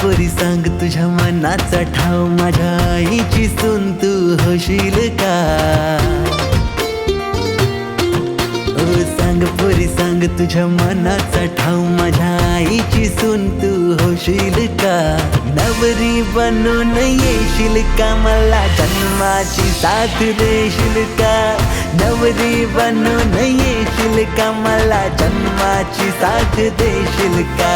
पोरी सांग तुझ्या मनाचा ठाव, माझ्या आईची सून तू होशील का? ओ सांग पोरी सांग तुझ्या मनाचा ठाव, माझ्या आईची सून तू होशील का? नवरी बनून येशील का, मला जन्माची साथ देशील का? नवरी बनून येशील का, मला जन्माची साथ देशील का?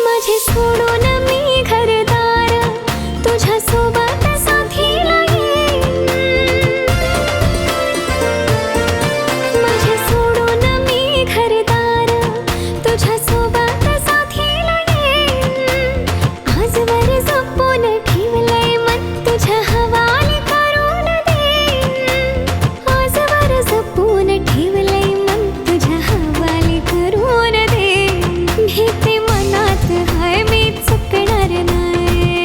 माझे सोडून मी घरदार तुझ्या सोबत साथीला येईन. माझे सोडून मी घरदार तुझ्या सोबत साथीला येईन. आजवर जपून ठेवलंय मन तुझ्या हवाली करून देईन. आजवर जपून ठेवलंय मन तुझ्या हवाली करून देईन. भीती मनात हाय मी चुकणार नाही.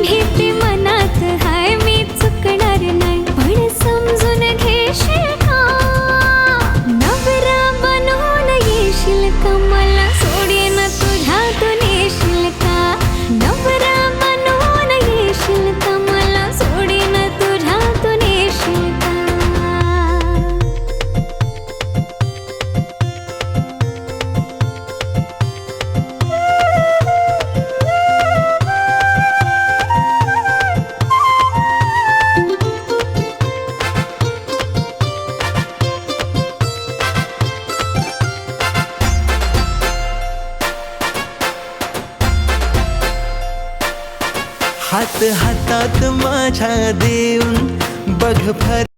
भीती मनात हाय मी चुकणार नाही. पण समजून घेशील का? नवरा बनून येशील का, मला सोडीन तुझ्यातून येशील का? नवरा बनून येशील का, मला सोडीन तुझ्यातून येशील का? हात हातात माझ्या देऊन बघ फर